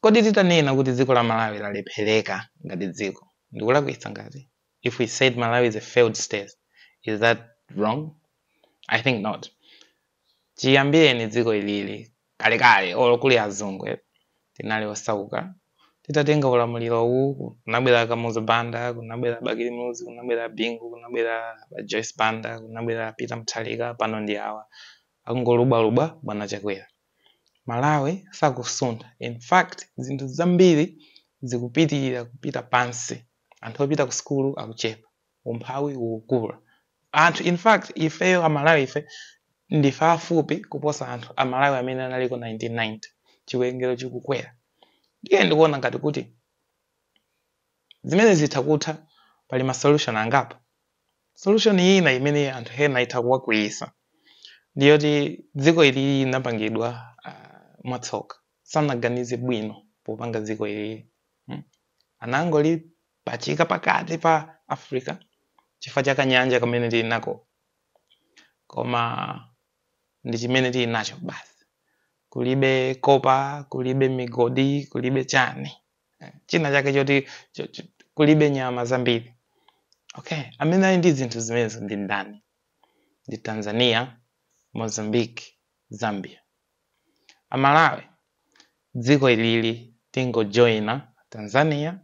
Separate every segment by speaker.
Speaker 1: Kodi titanena kuti dziko la Malawi lalephereka ngati dziko ndikulakwitsa ngati? If we said Malawi is a failed state, is that wrong? I think not. Chiyambireni dziko ilili kalekale olokuli azungu tinali osauka. Titatenga ulamuliro uwu kunabwera Kamuzu Banda, kunabwera Bagirimuzi, kunabwera Bingu, kunabwera Joyce Banda, kunabwera Peter Mutharika, pano ndi awa akungolubaluba bwana Chakwera. Malawi sakusuntha. In fact, zinthu zambiri zikupitirira kupita pansi. Anthu opita ku skulu akuchepa. Umphawi ukukula. Anthu in fact ifeyo Amalawi ife ndife afupi kuposa anthu Amalawi amene analiko 1990. Chiwerengero chikukwera. Ndiye ndikuona ngati kuti zimene zitha kutha pali ma solution angapo. Solution ina imene anthu ena itha kuwakwiyisa ndiyoti dziko ili linapangidwa mwatsoka. Sanaganize bwino popanga dziko ili. Anangoli pachika pakati pa Africa chifukwa cha kanyanja kamene tili nako. Koma ndi chimene tili nacho basi. Kulibe kopa, kulibe migodi, kulibe chani. China chake choti kulibe nyama zambiri. Okay, amene ali ndi zinthu zimenezo ndi ndani? Ndi Tanzania, Mozambique, Zambia. Amalawi dziko ilili tingojoina Tanzania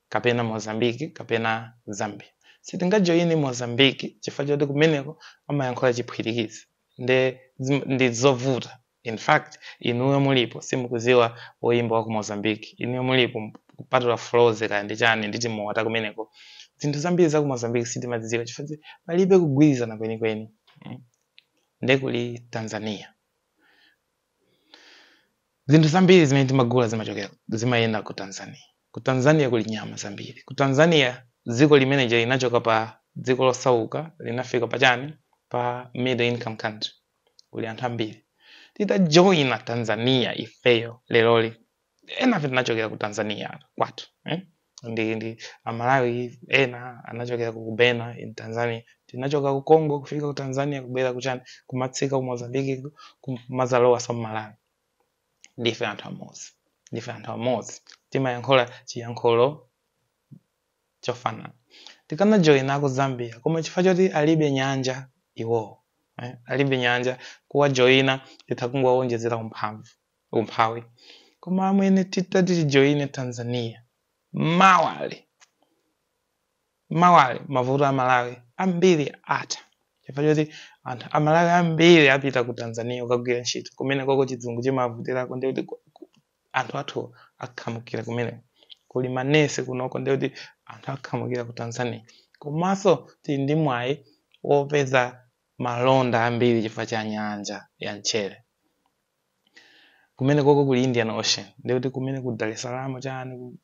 Speaker 1: kapena Mozambique kapena Zambia. Sitingajoini Mozambique chifukwa choti kumeneko amayankhula chiphwitikizi. Ndi zovuta. In fact, inuyo mulipo simukuziwa oyimba wa ku Mozambique. Inuyo mulipo kupatula flows kandi chani nditi muwata kumeneko. Zinthu zambiri za ku Mozambique sitimazidziwa chifukwa palibe kugwirizana kwenikweni. Ndekuli Tanzania. Zinthu zambiri zimene timagula zimachokera zimayenda ku Tanzania. Ku Tanzania kuli nyama zambiri. Ku Tanzania dziko limene linachoka pa dziko losauka linafika pachani pa middle income country. Kuli anthu ambiri. Titajoina Tanzania ifeyo leloli. Ena tinachokera ku Tanzania kwatu. Ndi Amalawi ena anachokera ku Bena in Tanzania. Tinachoka ku Congo kufika ku Tanzania kubera kuchani kumatsika ku Mozambique kumazalowa so Malawi. Ndife anthu amodzi. Ndife anthu amodzi. Timayankhula chiyankhulo chofanana. Tikanajoina ku Zambia koma chifukwa choti alibe nyanja iwo. Alibe nyanja kuwajoina titakungowonjezera umphawi. Koma amene titajoine Tanzania mawali mavuto a Malawi ambiri atha. Chifukwa choti anthu Amalawi ambiri apita ku Tanzania ukagwira ntchito kumene koko chizungu chimavutirako ndikuti anthu athu akhamukira kumene. Kuli manesi kunoko ndikuti anthu akhamukira ku Tanzania. Komanso tili ndi mwayi wopeza malonda ambiri chifukwa cha nyanja ya mchere. Kumene koko kuli Indian Ocean. Ndikuti kumene ku Dar es Salaam chani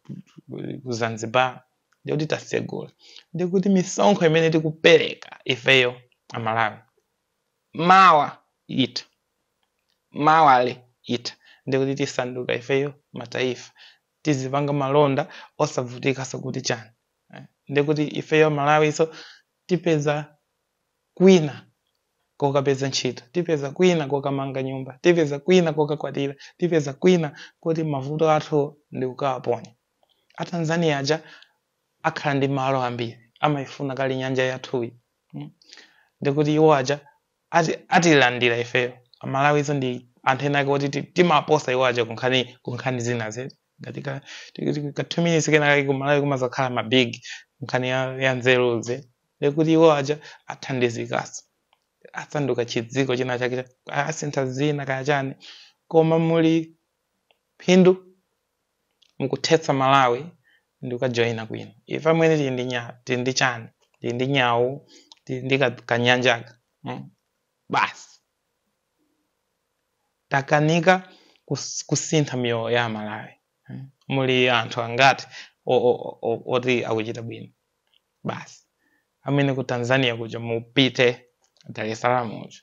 Speaker 1: ku Zanzibar. Ndikuti tasegula. Ndikuti misonkho imene tikupereka ifeyo Amalawi. Mawali ita. Ndikuti tisanduka ifeyo mataifa. Tizipanga malonda osavutika sokuti chani. Ndikuti ifeyo Malawi so tipeza kwina kokapeza ntchito. Tipeza kwina kokamanga nyumba. Tipeza kwina kokakwatira. Tipeza kwina kuti mavuto athu ndi kukawaponya. A Tanzania aja akhala ndi malo ambiri. Amaifuna kali nyanja yathuyi. Ndikuti iwo aja atilandira ifeyo. Amalawi so ndi anthu ena kuti timaposa iwo aja kunkhani zina zetu. Ngatika 2 minutes kenaka kumalawi kumazakhala mabig kunkhani ya nzeruze. Ndikuti iwo aja athandizikaso. Asanduka chidziko china chake asintha zina kaya chani. Koma muli phindu mukuthetsa Malawi ndikukajoina kwina. Ife amene tili ndi chani, tili ndi nyawu, tili ndi kanyanjaka. Basi. Takanika kusintha miyoyo ya Malawi. Muli anthu angati oti akuchita bwino. Basi. Amene ku Tanzania kuja mupite Dar es Salaam uja.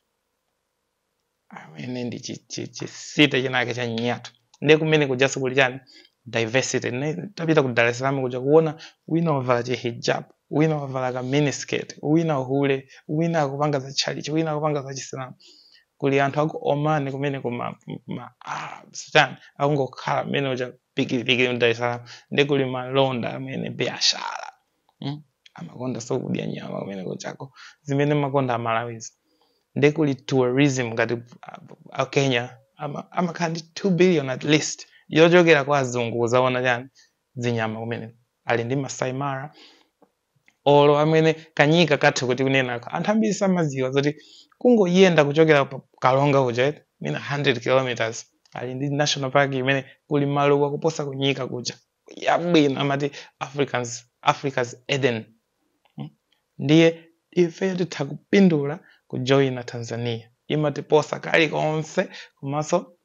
Speaker 1: Amene ndi chisite chinake cha nyatu. Ndiye kumene kujaso kuli chani diversity. Tapita ku Dar es Salaam kuja kuona wina wavala hijab, wina wavala ka miniskirt, wina hule, wina akupanga za chalichi, wina akupanga za Chisilamu. kuli anthu aku Oman kumene kuma Arabs chani akungokhala mmene uja pikipiki mdaisala ndi kuli malonda amene biashara amakonda sokudya nyama kumene kuchako zimene makonda Malawi's ndi kuli tourism ngati Kenya amakhala ndi 2 billion at least yochokera kwa azungu kuzaona chani zinyama kumene ali ndi Masai Mara olo amene kanyika kathu kuti kunena anthu ambiri samadziwa zoti kungoyenda kuchokera kalonga kuja mina 100 kilometers ali ndi national park imene kuli malo kuposa kunyika kuja yabwino amati Africa's Eden ndiye ife titakupindula kujoina Tanzania imatiposa kali konse komanso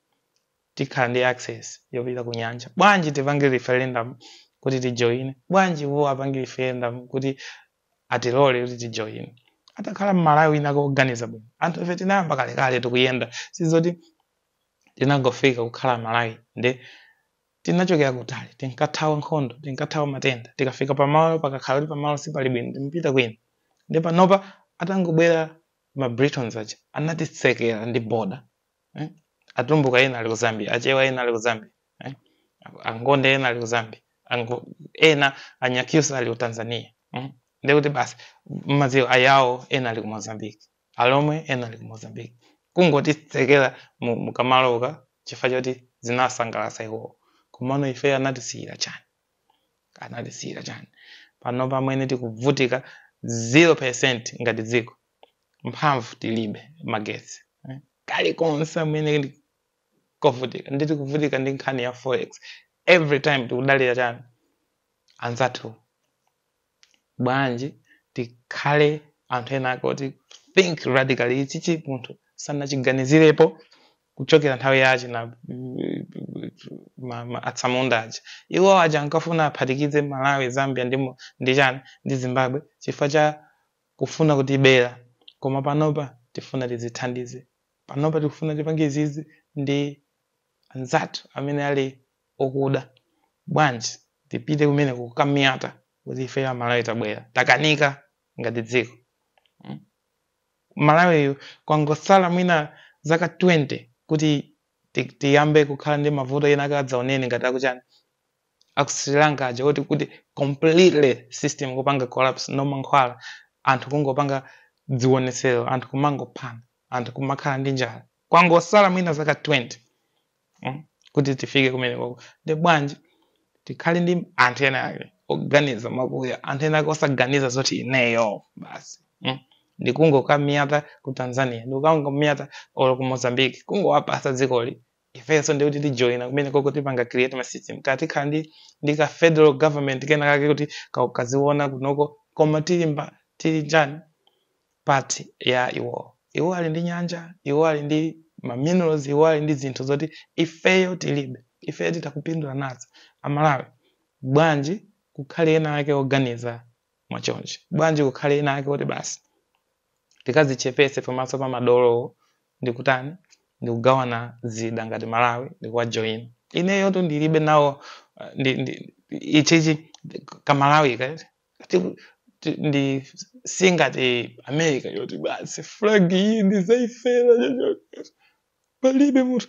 Speaker 1: tikhala ndi access yopita kunyanja bwanji tipange referendum kuti tijoine bwanji wo apange referendum kuti atilole kuti tijoine atakhala Malawi inakuorganiza bwino anthu ife tinayamba kale tikuyenda sizoti tinangofika kukhala Malawi ndi tinachokera kutali tinkathawa nkhondo tinkathawa matenda tikafika pamalo pakakhala kuti pamalo sipali bwino timpita kwina ndi panopa atangobwera ma Britons aja anatitsekera ndi border atumbuka ena ali ku Zambia achewa ena ali ku Zambia angonde ena ali ku Zambia ena anyakyusa ali ku Tanzania ndi kuti basi maziwa ayawo ena ali ku Mozambique alomwe ena ali ku Mozambique kungotitsekera mukamaloka chifukwa choti zinasangalatsa iwo kumano ife anatisiyira chani pano pamene tikuvutika 0% ngati dziko mphamvu tilibe magetsi kali konse amene kovutika ndi tikuvutika ndi nkhani ya forex every time tikudalira chani anzathu bwanji tikhale anthu ena akoti think radically ichichi munthu sanachiganizirepo kuchokera nthawi yachi na atsamunda aja iwo aja ankafuna aphatikize Malawi Zambia ndi chani ndi Zimbabwe chifukwa cha kufuna kutibera koma panopa tifuna tizithandize panopa tikufuna tipange izizi ndi anzathu amene ali okuda bwanji tipite kumene kukamiyata kuti ife ya Malawi tabwera takanika ngati dziko Malawi kwangosala mwina zaka 20 kuti tiyambe kukhala ndi mavuto ena akadzaoneni ngati akuchani aku Sri Lanka aja kuti completely system kupanga collapse no mankhwala anthu kungopanga dzionesero anthu kumangophana anthu kumakhala ndi njala kwangosala mwina zaka 20 kuti tifike kumene koko ndi bwanji tikhale ndi anthu ena ake oganiza makuya anthu ena ake osaganiza zoti ineyo basi ndikungokamiyata ku Tanzania ndikungokamiyata olo ku Mozambique kungowapasa dzikoli ifenso ndi kuti tijoina kumene koko tipanga create ma system kati khandi ndi ka federal government kena kake kuti kaziona kunoko koma tili njani part ya iwo ali ndi nyanja iwo ali ndi ma minerals iwo ali ndi zinthu zoti ifeyo tilibe ifeyo titakupindula nazo Amalawi bwanji kukhale ena ake organiza mwachonje bwanji kukhale ena ake kuti basi tikazichepese pamaso pa madolo ndikutani ndikugawana zida ngati Malawi ndikuwajoin ineyo to ndilibe nawo ichichi kamalawi kati ndi singati America yoti basi flag iyi ndizaifera palibe munthu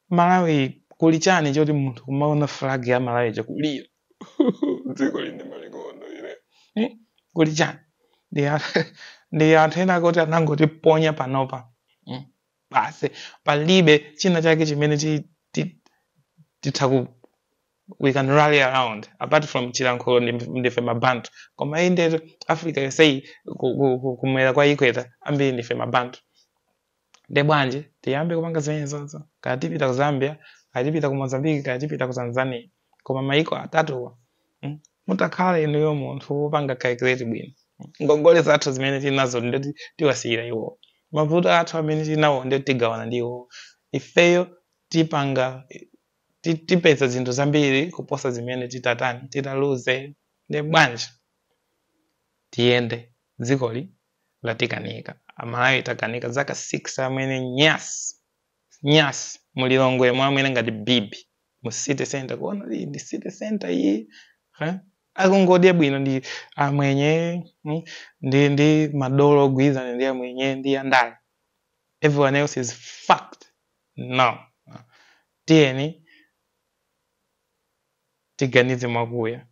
Speaker 1: Malawi kuli chani choti munthu kumaona flag ya Malawi chakulira dziko linde malikondo ine kuli chani ndi anthu ena kuti anangotiponya panopa basi palibe china chake chimene we can rally around apart from chilankhulo ndife mabantu koma inde Africa yosei kumwera kwa ikweta ambiri ndife mabantu ndi bwanji tiyambe kupanga zimenezozo kati tipita ku Zambia kati tipita ku Mozambique kati tipita ku Tanzania koma maiko atatuwa mutakhala inuyo munthu wopanga calculate bwino ngongole zathu zimene tinazo ndi tiwasiyira iwo mavuto athu amene tinawo ndi tigawana ndiwo ifeyo tipanga tipeza zinthu zambiri kuposa zimene titatani titaluze ndi bwanji tiyende dzikoli latikanika Amalawi takanika zaka 6 amene nyasi mulilongwe mwamwene ngati bibi mu city center kuona ndi city center iyi akungodya bwino ndi amwenye ndi madolo ogwirizana ndi amwenye ndi andale everyone else is fucked. No. Tieni tiganize mwakuya.